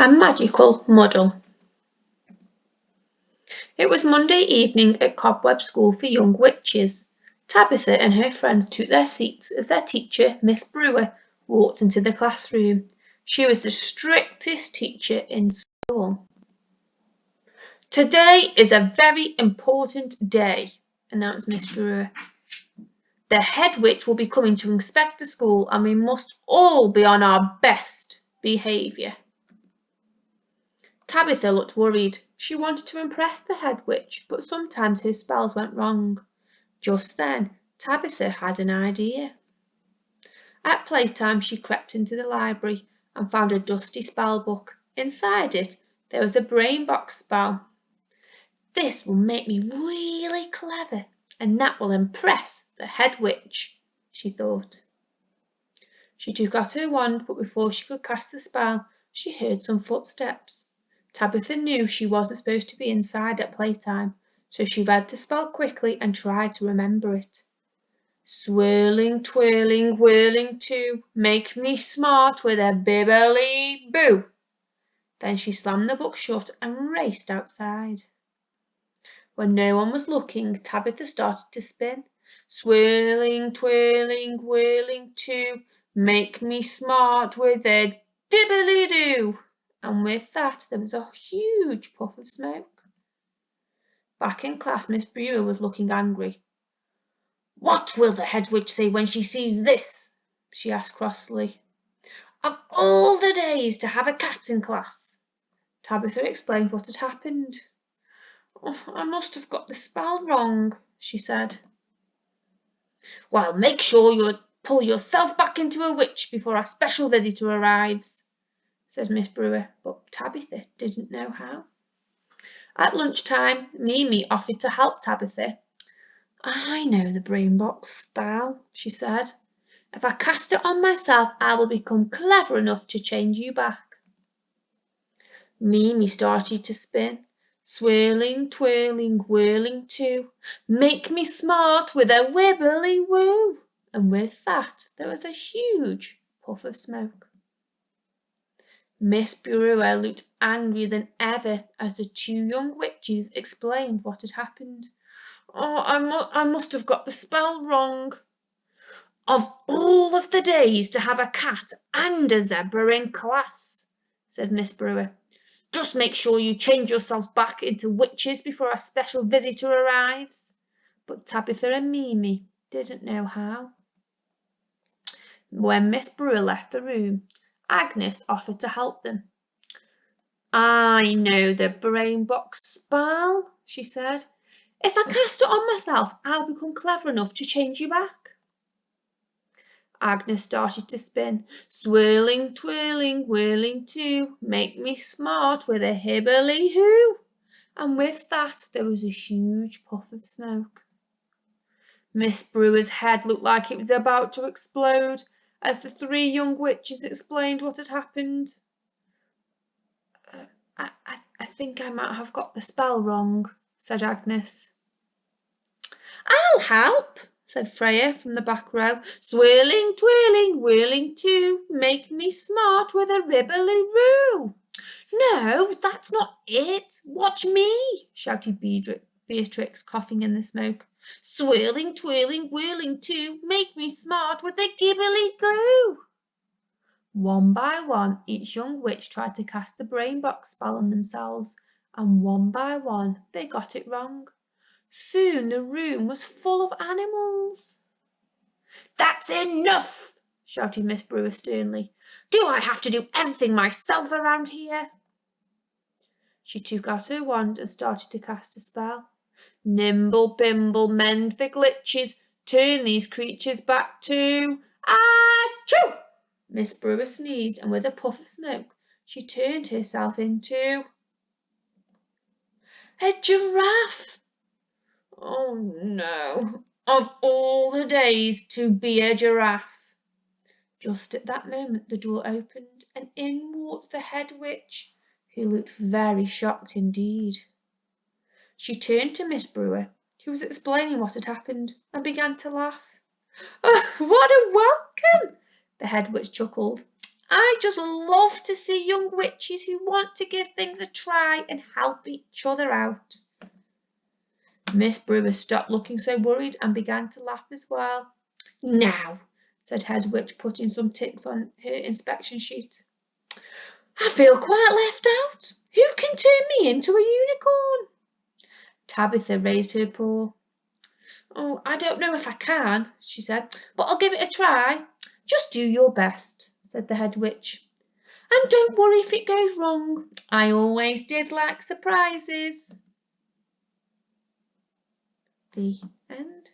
A magical muddle. It was Monday evening at Cobweb School for Young Witches. Tabitha and her friends took their seats as their teacher, Miss Brewer, walked into the classroom. She was the strictest teacher in school. "Today is a very important day," announced Miss Brewer. "The head witch will be coming to inspect the school and we must all be on our best behaviour." Tabitha looked worried. She wanted to impress the head witch, but sometimes her spells went wrong. Just then, Tabitha had an idea. At playtime, she crept into the library and found a dusty spell book. Inside it, there was a brain box spell. "This will make me really clever, and that will impress the head witch," she thought. She took out her wand, but before she could cast the spell, she heard some footsteps. Tabitha knew she wasn't supposed to be inside at playtime, so she read the spell quickly and tried to remember it. "Swirling, twirling, whirling too, make me smart with a bibbly boo." Then she slammed the book shut and raced outside. When no one was looking, Tabitha started to spin. "Swirling, twirling, whirling too, make me smart with a dibbly-doo." And with that there was a huge puff of smoke. Back in class, Miss Brewer was looking angry. "What will the head witch say when she sees this?" she asked crossly. "Of all the days to have a cat in class." Tabitha explained what had happened. "Oh, I must have got the spell wrong," she said. "Well, make sure you pull yourself back into a witch before our special visitor arrives," said Miss Brewer, but Tabitha didn't know how. At lunchtime, Mimi offered to help Tabitha. "I know the brain box spell," she said. "If I cast it on myself, I will become clever enough to change you back." Mimi started to spin. "Swirling, twirling, whirling too, make me smart with a wibbly woo." And with that there was a huge puff of smoke. Miss Brewer looked angrier than ever as the two young witches explained what had happened. "Oh, I must have got the spell wrong." "Of all of the days to have a cat and a zebra in class," said Miss Brewer. "Just make sure you change yourselves back into witches before our special visitor arrives." But Tabitha and Mimi didn't know how. When Miss Brewer left the room, Agnes offered to help them. "I know the brain box spell," she said. "If I cast it on myself, I'll become clever enough to change you back." Agnes started to spin. "Swirling, twirling, whirling too, make me smart with a hibbly hoo." And with that there was a huge puff of smoke. Miss Brewer's head looked like it was about to explode as the three young witches explained what had happened. I think I might have got the spell wrong," said Agnes. "I'll help," said Freya from the back row. "Swirling, twirling, whirling too, make me smart with a ribbly-roo." "No, that's not it. Watch me," shouted Beatrix, coughing in the smoke. "Swirling, twirling, whirling too, make me smart with a gibbly-glue." One by one, each young witch tried to cast the brain box spell on themselves, and one by one they got it wrong. Soon the room was full of animals. "That's enough," shouted Miss Brewer sternly. "Do I have to do everything myself around here?" She took out her wand and started to cast a spell. "Nimble, bimble, mend the glitches, turn these creatures back to Achoo!" Miss Brewer sneezed, and with a puff of smoke she turned herself into a giraffe. "Oh no, of all the days to be a giraffe." Just at that moment the door opened, and in walked the head witch, who looked very shocked indeed. She turned to Miss Brewer, who was explaining what had happened, and began to laugh. "Oh, what a welcome!" the head witch chuckled. I just love to see young witches who want to give things a try and help each other out. Miss Brewer stopped looking so worried and began to laugh as well. Now, said Head Witch, putting some ticks on her inspection sheet. I feel quite left out. Who can turn me into a unicorn? Tabitha raised her paw. Oh, I don't know if I can, she said, but I'll give it a try. Just do your best, said the Head Witch. And don't worry if it goes wrong. I always did like surprises. The end.